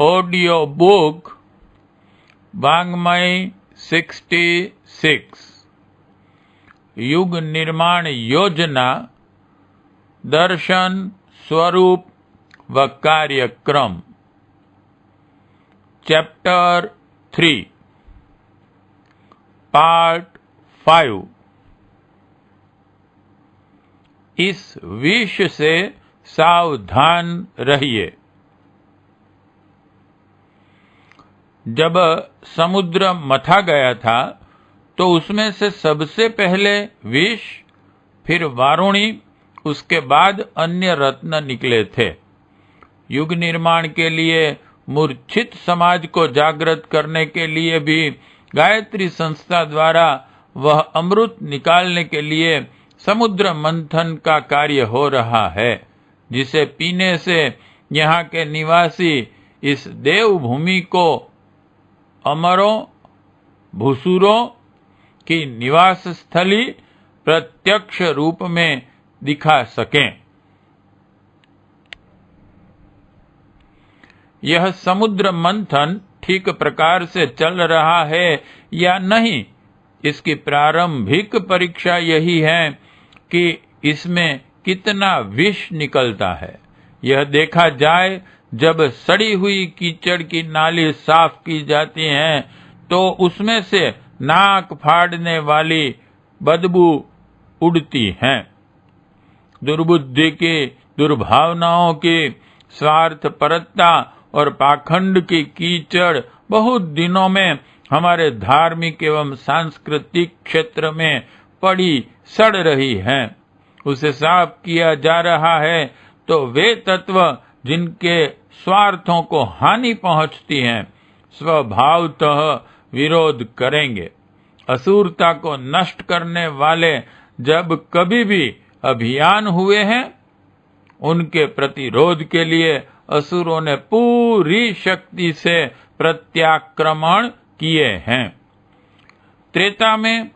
Audio book वाङ्मय 66 युग निर्माण योजना दर्शन स्वरूप व कार्यक्रम चैप्टर 3 पार्ट 5। इस विष से सावधान रहिए। जब समुद्र मथा गया था तो उसमें से सबसे पहले विष, फिर वारुणी, उसके बाद अन्य रत्न निकले थे। युग निर्माण के लिए मूर्छित समाज को जागृत करने के लिए भी गायत्री संस्था द्वारा वह अमृत निकालने के लिए समुद्र मंथन का कार्य हो रहा है, जिसे पीने से यहाँ के निवासी इस देवभूमि को अमरों भूसुरों की निवास स्थली प्रत्यक्ष रूप में दिखा सकें। यह समुद्र मंथन ठीक प्रकार से चल रहा है या नहीं, इसकी प्रारंभिक परीक्षा यही है कि इसमें कितना विष निकलता है। यह देखा जाए, जब सड़ी हुई कीचड़ की नाली साफ की जाती है तो उसमें से नाक फाड़ने वाली बदबू उड़ती है। दुर्बुद्धि की, दुर्भावनाओं की, स्वार्थपरता और पाखंड की कीचड़ बहुत दिनों में हमारे धार्मिक एवं सांस्कृतिक क्षेत्र में पड़ी सड़ रही है। उसे साफ किया जा रहा है तो वे तत्व जिनके स्वार्थों को हानि पहुंचती है स्वभावतः विरोध करेंगे। असुरता को नष्ट करने वाले जब कभी भी अभियान हुए हैं, उनके प्रतिरोध के लिए असुरों ने पूरी शक्ति से प्रत्याक्रमण किए हैं। त्रेता में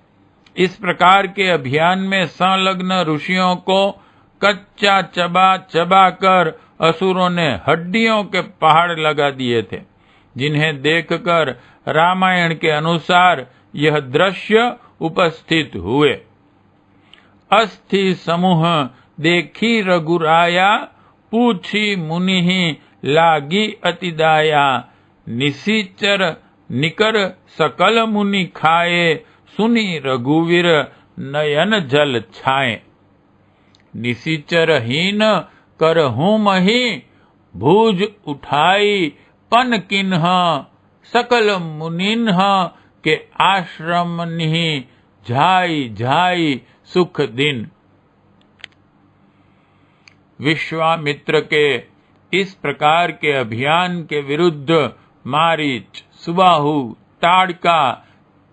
इस प्रकार के अभियान में संलग्न ऋषियों को कच्चा चबा चबा कर असुरों ने हड्डियों के पहाड़ लगा दिए थे, जिन्हें देखकर रामायण के अनुसार यह दृश्य उपस्थित हुए। अस्थि समूह देखी रघुराया, पूछी मुनि लागी अतिदाया, निशिचर निकर सकल मुनि खाए, सुनी रघुवीर नयन जल छाए। निशिचरहीन करहूँ मही, भुज उठाई पन किन्ह, सकल मुनिन्ह के आश्रम निहि, झाई झाई सुख दिन। विश्वामित्र के इस प्रकार के अभियान के विरुद्ध मारीच, सुबाहु, ताड़का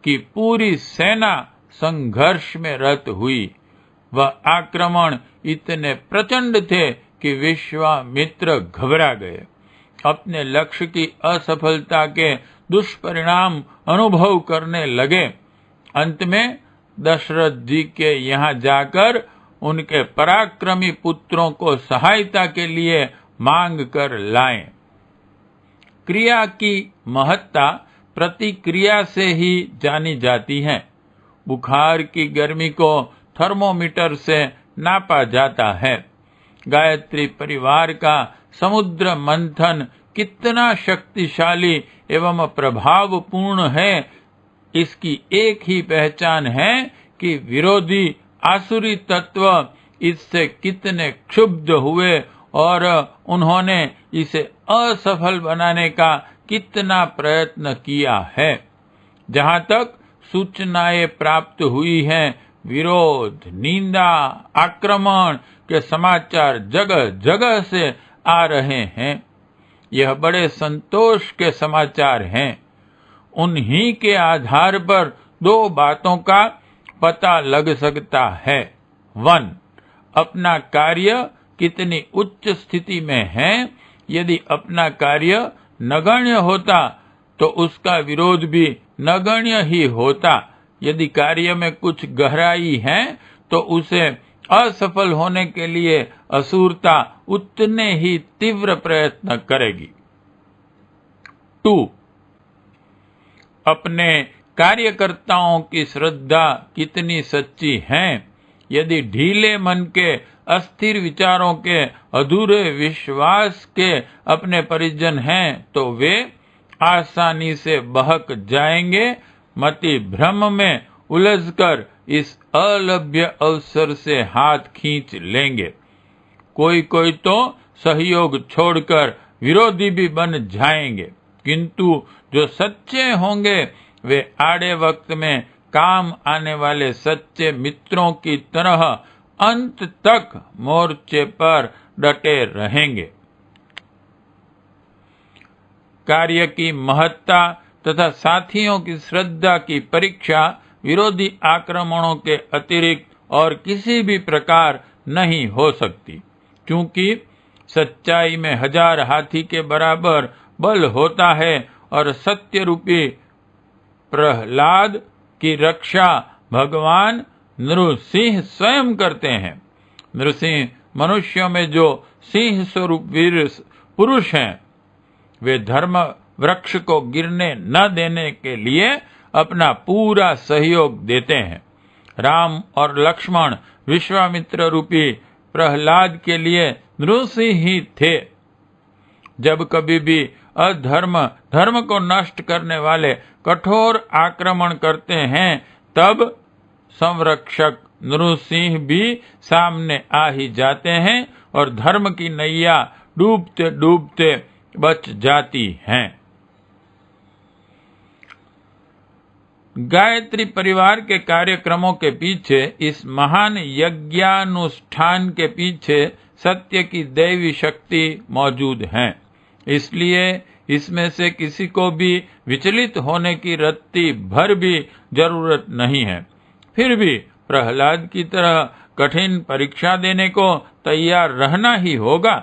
की पूरी सेना संघर्ष में रत हुई। वह आक्रमण इतने प्रचंड थे कि विश्वामित्र घबरा गए। अपने लक्ष्य की असफलता के दुष्परिणाम अनुभव करने लगे। अंत में दशरथ जी के यहाँ जाकर उनके पराक्रमी पुत्रों को सहायता के लिए मांग कर लाएं। क्रिया की महत्ता प्रतिक्रिया से ही जानी जाती है। बुखार की गर्मी को थर्मोमीटर से नापा जाता है। गायत्री परिवार का समुद्र मंथन कितना शक्तिशाली एवं प्रभावपूर्ण है, इसकी एक ही पहचान है कि विरोधी आसुरी तत्व इससे कितने क्षुब्ध हुए और उन्होंने इसे असफल बनाने का कितना प्रयत्न किया है। जहाँ तक सूचनाएं प्राप्त हुई हैं, विरोध, निंदा, आक्रमण के समाचार जगह जगह से आ रहे हैं। यह बड़े संतोष के समाचार हैं। उन्हीं के आधार पर दो बातों का पता लग सकता है। 1. अपना कार्य कितनी उच्च स्थिति में है। यदि अपना कार्य नगण्य होता तो उसका विरोध भी नगण्य ही होता। यदि कार्य में कुछ गहराई है तो उसे असफल होने के लिए असुरता उतने ही तीव्र प्रयत्न करेगी। 2 अपने कार्यकर्ताओं की श्रद्धा कितनी सच्ची है। यदि ढीले मन के, अस्थिर विचारों के, अधूरे विश्वास के अपने परिजन हैं तो वे आसानी से बहक जाएंगे, मति भ्रम में उलझकर इस अलभ्य अवसर से हाथ खींच लेंगे। कोई कोई तो सहयोग छोड़कर विरोधी भी बन जाएंगे, किंतु जो सच्चे होंगे वे आड़े वक्त में काम आने वाले सच्चे मित्रों की तरह अंत तक मोर्चे पर डटे रहेंगे। कार्य की महत्ता तथा साथियों की श्रद्धा की परीक्षा विरोधी आक्रमणों के अतिरिक्त और किसी भी प्रकार नहीं हो सकती, क्योंकि सच्चाई में 1000 हाथी के बराबर बल होता है और सत्य रूपी प्रहलाद की रक्षा भगवान नृसिंह स्वयं करते हैं। नृसिंह मनुष्यों में जो सिंह स्वरूप वीर पुरुष हैं, वे धर्म वृक्ष को गिरने न देने के लिए अपना पूरा सहयोग देते हैं। राम और लक्ष्मण विश्वामित्र रूपी प्रहलाद के लिए नृसिंह ही थे। जब कभी भी अधर्म धर्म को नष्ट करने वाले कठोर आक्रमण करते हैं, तब संरक्षक नृसिंह भी सामने आ ही जाते हैं और धर्म की नैया डूबते डूबते बच जाती हैं। गायत्री परिवार के कार्यक्रमों के पीछे, इस महान यज्ञानुष्ठान के पीछे सत्य की दैवी शक्ति मौजूद है। इसलिए इसमें से किसी को भी विचलित होने की रत्ती भर भी जरूरत नहीं है। फिर भी प्रहलाद की तरह कठिन परीक्षा देने को तैयार रहना ही होगा।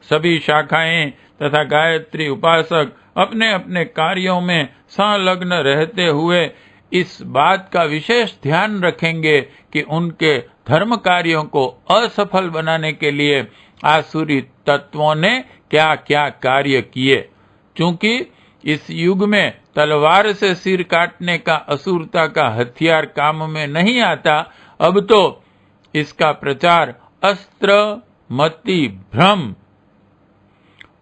सभी शाखाएं तथा गायत्री उपासक अपने अपने कार्यों में संलग्न रहते हुए इस बात का विशेष ध्यान रखेंगे कि उनके धर्म कार्यों को असफल बनाने के लिए आसुरी तत्वों ने क्या क्या कार्य किए। क्योंकि इस युग में तलवार से सिर काटने का असुरता का हथियार काम में नहीं आता, अब तो इसका प्रचार अस्त्र मति भ्रम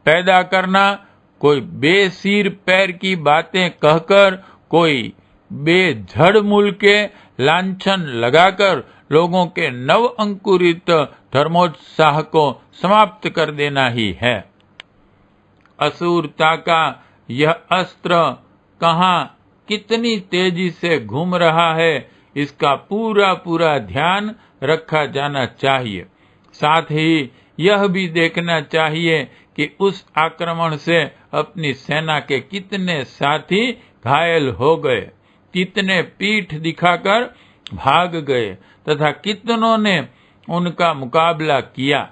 पैदा करना, कोई बेसिर पैर की बातें कहकर, कोई बेझड़ मूल के लांछन लगाकर लोगों के नव अंकुरित धर्मोत्साह को समाप्त कर देना ही है। असुरता का यह अस्त्र कहाँ कितनी तेजी से घूम रहा है, इसका पूरा पूरा ध्यान रखा जाना चाहिए। साथ ही यह भी देखना चाहिए कि उस आक्रमण से अपनी सेना के कितने साथी घायल हो गए, कितने पीठ दिखाकर भाग गए तथा कितनों ने उनका मुकाबला किया।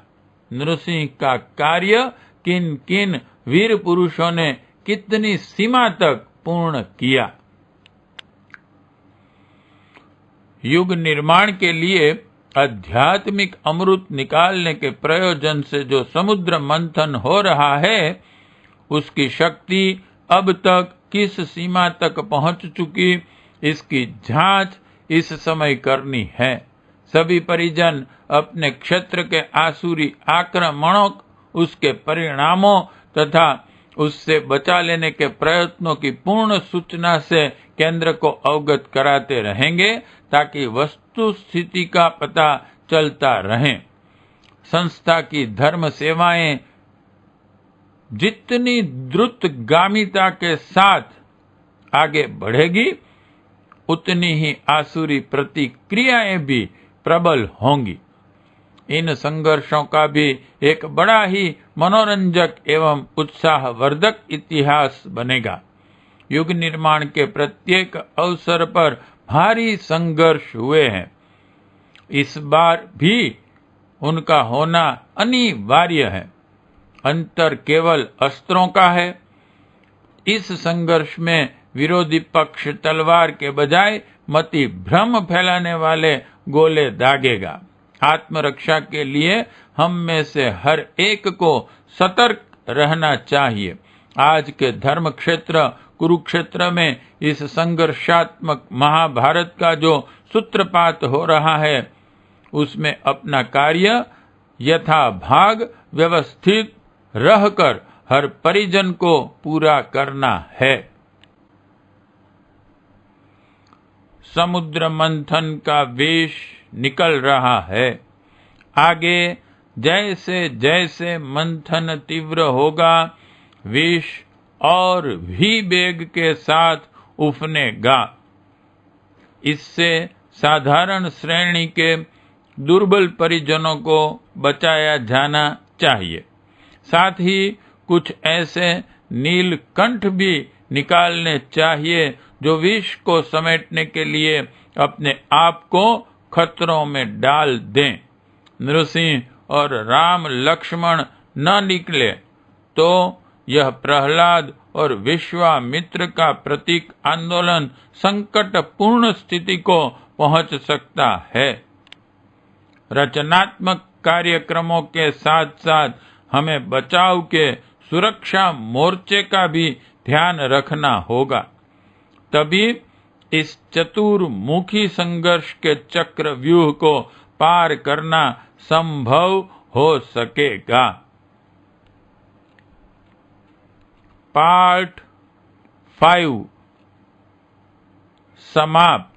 नृसिंह का कार्य किन किन वीर पुरुषों ने कितनी सीमा तक पूर्ण किया। युग निर्माण के लिए आध्यात्मिक अमृत निकालने के प्रयोजन से जो समुद्र मंथन हो रहा है, उसकी शक्ति अब तक किस सीमा तक पहुंच चुकी, इसकी जांच इस समय करनी है। सभी परिजन अपने क्षेत्र के आसुरी आक्रमणों, उसके परिणामों तथा उससे बचा लेने के प्रयत्नों की पूर्ण सूचना से केंद्र को अवगत कराते रहेंगे, ताकि वस्तु स्थिति का पता चलता रहे। संस्था की धर्म सेवाएं जितनी द्रुतगामिता के साथ आगे बढ़ेगी, उतनी ही आसुरी प्रतिक्रियाएं भी प्रबल होंगी। इन संघर्षों का भी एक बड़ा ही मनोरंजक एवं उत्साहवर्धक इतिहास बनेगा। युग निर्माण के प्रत्येक अवसर पर भारी संघर्ष हुए हैं। इस बार भी उनका होना अनिवार्य है। अंतर केवल अस्त्रों का है। इस संघर्ष में विरोधी पक्ष तलवार के बजाय मति भ्रम फैलाने वाले गोले दागेगा। आत्मरक्षा के लिए हम में से हर एक को सतर्क रहना चाहिए। आज के धर्म क्षेत्र कुरुक्षेत्र में इस संघर्षात्मक महाभारत का जो सूत्रपात हो रहा है, उसमें अपना कार्य यथा भाग व्यवस्थित रहकर हर परिजन को पूरा करना है। समुद्र मंथन का वेश निकल रहा है। आगे जैसे जैसे मंथन तीव्र होगा, विष और भी वेग के साथ उफनेगा। इससे साधारण श्रेणी के दुर्बल परिजनों को बचाया जाना चाहिए। साथ ही कुछ ऐसे नीलकंठ भी निकालने चाहिए जो विष को समेटने के लिए अपने आप को खतरों में डाल दें। नृसिंह और राम लक्ष्मण न निकले तो यह प्रहलाद और विश्वामित्र का प्रतीक आंदोलन संकटपूर्ण स्थिति को पहुंच सकता है। रचनात्मक कार्यक्रमों के साथ साथ हमें बचाव के सुरक्षा मोर्चे का भी ध्यान रखना होगा, तभी इस चतुर्मुखी संघर्ष के चक्रव्यूह को पार करना संभव हो सकेगा। पार्ट 5 समाप्त।